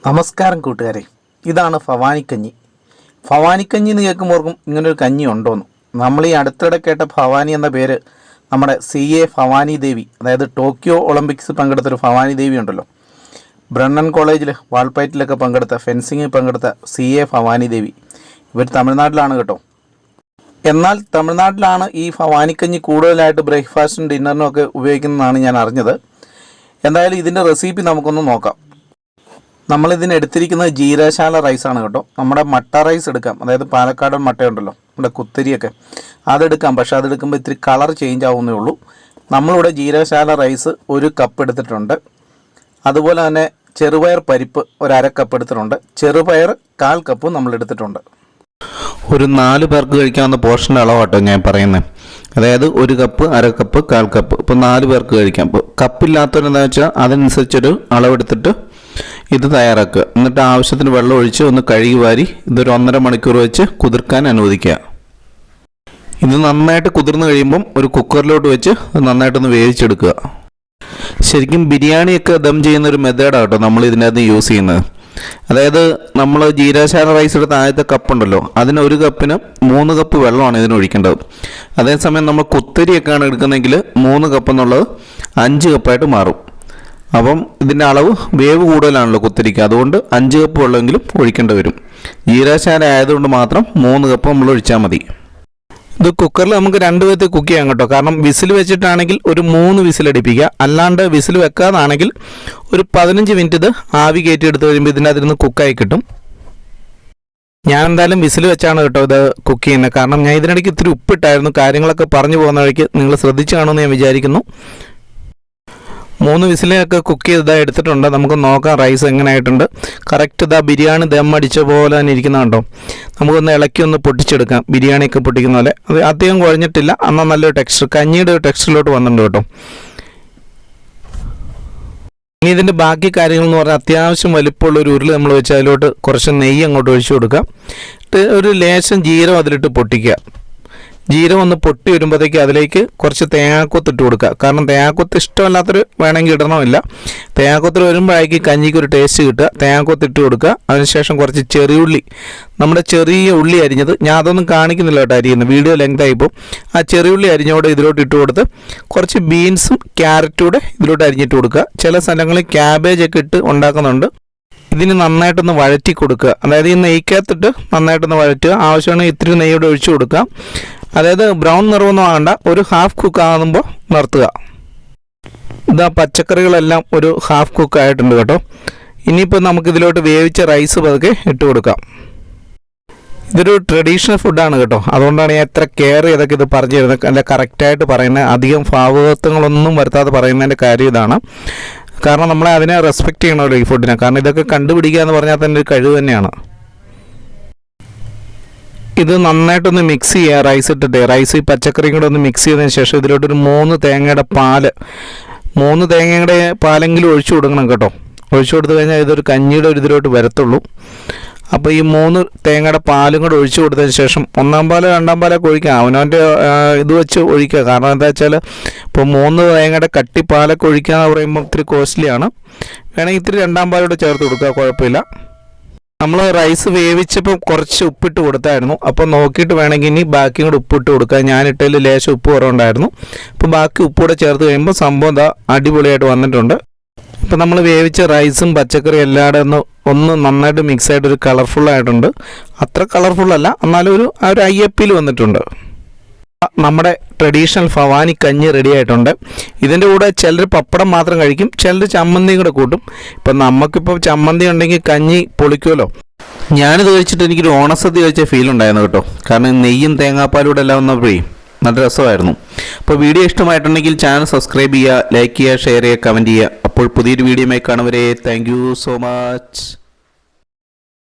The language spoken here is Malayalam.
നമസ്കാരം കൂട്ടുകാരെ, ഇതാണ് ഭവാനിക്കഞ്ഞി. ഭവാനിക്കഞ്ഞി എന്ന് കേൾക്കുമ്പോർക്കും ഇങ്ങനൊരു കഞ്ഞി ഉണ്ടോയെന്ന്. നമ്മൾ ഈ അടുത്തിടെ കേട്ട ഭവാനി എന്ന പേര് നമ്മുടെ CA ഭവാനി ദേവി, അതായത് ടോക്കിയോ ഒളിമ്പിക്സ് പങ്കെടുത്തൊരു ഭവാനി ദേവി ഉണ്ടല്ലോ, ബ്രണ്ണൻ കോളേജിൽ വാൾപ്പയറ്റിലൊക്കെ പങ്കെടുത്ത, ഫെൻസിങ്ങിൽ പങ്കെടുത്ത CA ഭവാനി ദേവി. ഇവർ തമിഴ്നാട്ടിലാണ് കേട്ടോ. എന്നാൽ തമിഴ്നാട്ടിലാണ് ഈ ഭവാനിക്കഞ്ഞി കൂടുതലായിട്ട് ബ്രേക്ക്ഫാസ്റ്റിനും ഡിന്നറിനും ഒക്കെ ഉപയോഗിക്കുന്നതെന്നാണ് ഞാൻ അറിഞ്ഞത്. എന്തായാലും ഇതിൻ്റെ റെസിപ്പി നമുക്കൊന്ന് നോക്കാം. നമ്മളിതിന് എടുത്തിരിക്കുന്നത് ജീരശാല റൈസാണ് കേട്ടോ. നമ്മുടെ മട്ട റൈസ് എടുക്കാം, അതായത് പാലക്കാടൻ മട്ടയുണ്ടല്ലോ, നമ്മുടെ കുത്തരിയൊക്കെ, അതെടുക്കാം. പക്ഷേ അതെടുക്കുമ്പോൾ ഇത്തിരി കളർ ചേഞ്ച് ആവുന്നേ ഉള്ളൂ. നമ്മളിവിടെ ജീരശാല റൈസ് 1 കപ്പ് എടുത്തിട്ടുണ്ട്. അതുപോലെ തന്നെ ചെറുപയർ പരിപ്പ് 1/2 കപ്പ് എടുത്തിട്ടുണ്ട്. ചെറുപയർ 1/4 കപ്പ് നമ്മൾ എടുത്തിട്ടുണ്ട്. ഒരു 4 പേർക്ക് കഴിക്കാവുന്ന പോർഷൻ്റെ അളവാട്ടോ ഞാൻ പറയുന്നത്. അതായത് 1 കപ്പ്, 1/2 കപ്പ്, 1/4 കപ്പ്. ഇപ്പോൾ 4 പേർക്ക് കഴിക്കാം. ഇപ്പോൾ കപ്പില്ലാത്തവരെന്താ വെച്ചാൽ അതിനനുസരിച്ചൊരു അളവെടുത്തിട്ട് ഇത് തയ്യാറാക്കുക. എന്നിട്ട് ആവശ്യത്തിന് വെള്ളം ഒഴിച്ച് ഒന്ന് കഴുകി വാരി ഇതൊരു 1.5 മണിക്കൂർ വെച്ച് കുതിർക്കാൻ അനുവദിക്കുക. ഇത് നന്നായിട്ട് കുതിർന്ന് കഴിയുമ്പം ഒരു കുക്കറിലോട്ട് വെച്ച് നന്നായിട്ടൊന്ന് വേവിച്ചെടുക്കുക. ശരിക്കും ബിരിയാണിയൊക്കെ ദം ചെയ്യുന്നൊരു മെത്തേഡാണ് കേട്ടോ നമ്മൾ ഇതിനകത്ത് യൂസ് ചെയ്യുന്നത്. അതായത് നമ്മൾ ജീരശാല റൈസ് എടുത്ത ആദ്യത്തെ കപ്പുണ്ടല്ലോ, അതിന് 1 കപ്പിന് 3 കപ്പ് വെള്ളമാണ് ഇതിന് ഒഴിക്കേണ്ടത്. അതേസമയം നമ്മൾ കുത്തരിയൊക്കെയാണ് എടുക്കുന്നതെങ്കിൽ 3 കപ്പ് എന്നുള്ളത് 5 കപ്പായിട്ട് മാറും. അപ്പം ഇതിൻ്റെ അളവ് വേവ് കൂടുതലാണല്ലോ കുത്തരിക്ക്, അതുകൊണ്ട് 5 കപ്പ് വെള്ളമെങ്കിലും ഒഴിക്കേണ്ടി വരും. ജീരശാല ആയതുകൊണ്ട് മാത്രം 3 കപ്പ് നമ്മൾ ഒഴിച്ചാൽ മതി. ഇത് കുക്കറിൽ നമുക്ക് 2 വിധത്തിൽ കുക്ക് ചെയ്യാം കേട്ടോ. കാരണം വിസിൽ വെച്ചിട്ടാണെങ്കിൽ ഒരു 3 വിസിലടിപ്പിക്കുക, അല്ലാണ്ട് വിസിൽ വെക്കാതാണെങ്കിൽ ഒരു 15 മിനിറ്റ് ഇത് ആവി കയറ്റി എടുത്ത് കഴിയുമ്പോൾ ഇതിനകത്തിരുന്ന് കുക്കായി കിട്ടും. ഞാൻ എന്തായാലും വിസിൽ വെച്ചാണ് കേട്ടോ ഇത് കുക്ക് ചെയ്യുന്നത്. കാരണം ഞാൻ ഇതിനിടയ്ക്ക് ഇത്തിരി ഉപ്പിട്ടായിരുന്നു. കാര്യങ്ങളൊക്കെ പറഞ്ഞു പോകുന്ന വഴിക്ക് നിങ്ങൾ ശ്രദ്ധിച്ചു കാണുമെന്ന് ഞാൻ വിചാരിക്കുന്നു. 3 വിസിലൊക്കെ കുക്ക് ചെയ്താൽ എടുത്തിട്ടുണ്ട്. നമുക്ക് നോക്കാം റൈസ് എങ്ങനെ ആയിട്ടുണ്ട്. കറക്റ്റ് ഇതാ ബിരിയാണി ദം അടിച്ച പോലെ തന്നെ ഇരിക്കുന്ന കണ്ടോ. നമുക്കൊന്ന് ഇളക്കി ഒന്ന് പൊട്ടിച്ചെടുക്കാം, ബിരിയാണിയൊക്കെ പൊട്ടിക്കുന്ന പോലെ. അത് അധികം കുഴഞ്ഞിട്ടില്ല, എന്നാൽ നല്ലൊരു ടെക്സ്ചർ, കഞ്ഞിയുടെ ഒരു ടെക്സ്ചറിലോട്ട് വന്നിട്ടുണ്ട് കേട്ടോ. ഇനി ഇതിൻ്റെ ബാക്കി കാര്യങ്ങൾ എന്ന് പറഞ്ഞാൽ അത്യാവശ്യം വലിപ്പമുള്ള ഒരു ഉരുളി നമ്മൾ വെച്ച് അതിലോട്ട് കുറച്ച് നെയ്യ് അങ്ങോട്ട് ഒഴിച്ചു കൊടുക്കാം. ഒരു ലേശം ജീരകം അതിലിട്ട് പൊട്ടിക്കുക. ജീരകം ഒന്ന് പൊട്ടി വരുമ്പോഴത്തേക്ക് അതിലേക്ക് കുറച്ച് തേങ്ങാക്കൊത്ത് ഇട്ട് കൊടുക്കുക. കാരണം തേങ്ങാക്കൊത്ത് ഇഷ്ടമല്ലാത്തൊരു വേണമെങ്കിൽ ഇടണമില്ല. തേങ്ങാക്കൊത്തിൽ വരുമ്പോഴേക്ക് കഞ്ഞിക്ക് ഒരു ടേസ്റ്റ് കിട്ടുക. തേങ്ങാക്കൊത്ത് ഇട്ട് കൊടുക്കുക. അതിനുശേഷം കുറച്ച് ചെറിയുള്ളി, നമ്മുടെ ചെറിയ ഉള്ളി അരിഞ്ഞത്, ഞാൻ അതൊന്നും കാണിക്കുന്നില്ല കേട്ടോ അരിയുന്നത്, വീഡിയോ ലെങ്ത് ആയിപ്പോൾ. ആ ചെറിയുള്ളി അരിഞ്ഞോടെ ഇതിലോട്ട് ഇട്ട് കൊടുത്ത് കുറച്ച് ബീൻസും ക്യാരറ്റും കൂടെ ഇതിലോട്ട് അരിഞ്ഞിട്ട് കൊടുക്കുക. ചില സ്ഥലങ്ങളിൽ ക്യാബേജൊക്കെ ഇട്ട് ഉണ്ടാക്കുന്നുണ്ട്. ഇതിന് നന്നായിട്ടൊന്ന് വഴറ്റി കൊടുക്കുക. അതായത് ഈ നെയ്ക്കകത്തിട്ട് നന്നായിട്ടൊന്ന് വഴറ്റുക. ആവശ്യമാണെങ്കിൽ ഇത്തിരി നെയ്യോടെ ഒഴിച്ചു കൊടുക്കുക. അതായത് ബ്രൗൺ നിറമൊന്നും ആകണ്ട, ഒരു ഹാഫ് കുക്ക് ആകുമ്പോൾ നിർത്തുക. ഇതാ പച്ചക്കറികളെല്ലാം ഒരു ഹാഫ് കുക്ക് ആയിട്ടുണ്ട് കേട്ടോ. ഇനിയിപ്പോൾ നമുക്കിതിലോട്ട് വേവിച്ച റൈസ് പതുക്കെ ഇട്ട് കൊടുക്കാം. ഇതൊരു ട്രഡീഷണൽ ഫുഡാണ് കേട്ടോ, അതുകൊണ്ടാണ് ഞാൻ എത്ര കെയർ ചെയ്തൊക്കെ ഇത് പറഞ്ഞു തരുന്നത്. അല്ല, കറക്റ്റായിട്ട് പറയുന്നത്, അധികം ഭാവുകത്വങ്ങളൊന്നും വരുത്താതെ പറയുന്നതിൻ്റെ കാര്യം ഇതാണ്. കാരണം നമ്മളെ അതിനെ റെസ്പെക്റ്റ് ചെയ്യണമല്ലോ ഈ ഫുഡിനെ. കാരണം ഇതൊക്കെ കണ്ടുപിടിക്കുക എന്ന് പറഞ്ഞാൽ തന്നെ ഒരു കഴിവ് തന്നെയാണ്. ഇത് നന്നായിട്ടൊന്ന് മിക്സ് ചെയ്യുക. റൈസ് ഇട്ടിട്ട് റൈസ് ഈ പച്ചക്കറിയും കൂടെ ഒന്ന് മിക്സ് ചെയ്തതിന് ശേഷം ഇതിലോട്ടൊരു 3 തേങ്ങയുടെ പാല്, 3 തേങ്ങയുടെ പാലെങ്കിലും ഒഴിച്ചു കൊടുക്കണം കേട്ടോ. ഒഴിച്ചു കൊടുത്തു കഴിഞ്ഞാൽ ഇതൊരു കഞ്ഞിയുടെ ഒരു ഇതിലോട്ട് വരത്തുള്ളൂ. അപ്പോൾ ഈ 3 തേങ്ങയുടെ പാലും കൂടെ ഒഴിച്ചു കൊടുത്തതിന് ശേഷം 1-ാം പാലോ 2-ാം പാലൊക്കെ ഒഴിക്കുക, അവനവൻ്റെ ഇത് വെച്ച് ഒഴിക്കുക. കാരണം എന്താ വെച്ചാൽ ഇപ്പോൾ 3 തേങ്ങയുടെ കട്ടിപ്പാലൊക്കെ ഒഴിക്കുക എന്ന് പറയുമ്പോൾ ഇത്തിരി കോസ്റ്റ്ലിയാണ്. വേണമെങ്കിൽ ഇത്തിരി 2-ാം പാലോട് ചേർത്ത് കൊടുക്കുക, കുഴപ്പമില്ല. നമ്മൾ റൈസ് വേവിച്ചപ്പോൾ കുറച്ച് ഉപ്പിട്ട് കൊടുത്തായിരുന്നു. അപ്പോൾ നോക്കിയിട്ട് വേണമെങ്കിൽ ഇനി ബാക്കിയും കൂടെ ഉപ്പിട്ട് കൊടുക്കുക. ഞാനിട്ടതിൽ ലേശം ഉപ്പ് കുറവുണ്ടായിരുന്നു. അപ്പോൾ ബാക്കി ഉപ്പൂടെ ചേർത്ത് കഴിയുമ്പോൾ സംഭവം എന്താ അടിപൊളിയായിട്ട് വന്നിട്ടുണ്ട്. ഇപ്പോൾ നമ്മൾ വേവിച്ച റൈസും പച്ചക്കറിയും എല്ലാവരും ഒന്ന് നന്നായിട്ട് മിക്സ് ആയിട്ട് ഒരു കളർഫുള്ളായിട്ടുണ്ട്. അത്ര കളർഫുള്ളല്ല, എന്നാലും ഒരു അയ്യപ്പിൽ വന്നിട്ടുണ്ട്. നമ്മുടെ ട്രഡീഷണൽ ഭവാനി കഞ്ഞി റെഡി ആയിട്ടുണ്ട്. ഇതിൻ്റെ കൂടെ ചിലർ പപ്പടം മാത്രം കഴിക്കും, ചിലർ ചമ്മന്തിയും കൂടെ കൂട്ടും. ഇപ്പം നമുക്കിപ്പോൾ ചമ്മന്തി ഉണ്ടെങ്കിൽ കഞ്ഞി പൊളിക്കുമല്ലോ. ഞാനിത് കഴിച്ചിട്ട് എനിക്കൊരു ഓണസദ്യ കഴിച്ച ഫീൽ ഉണ്ടായിരുന്നു കേട്ടോ. കാരണം നെയ്യും തേങ്ങാപ്പാലൂടെ എല്ലാം വന്നപ്പോഴേ നല്ല രസമായിരുന്നു. അപ്പോൾ വീഡിയോ ഇഷ്ടമായിട്ടുണ്ടെങ്കിൽ ചാനൽ സബ്സ്ക്രൈബ് ചെയ്യുക, ലൈക്ക് ചെയ്യുക, ഷെയർ ചെയ്യുക, കമൻറ്റ് ചെയ്യുക. അപ്പോൾ പുതിയൊരു വീഡിയോയുമായി കാണുവരെ താങ്ക് യു സോ മച്ച്.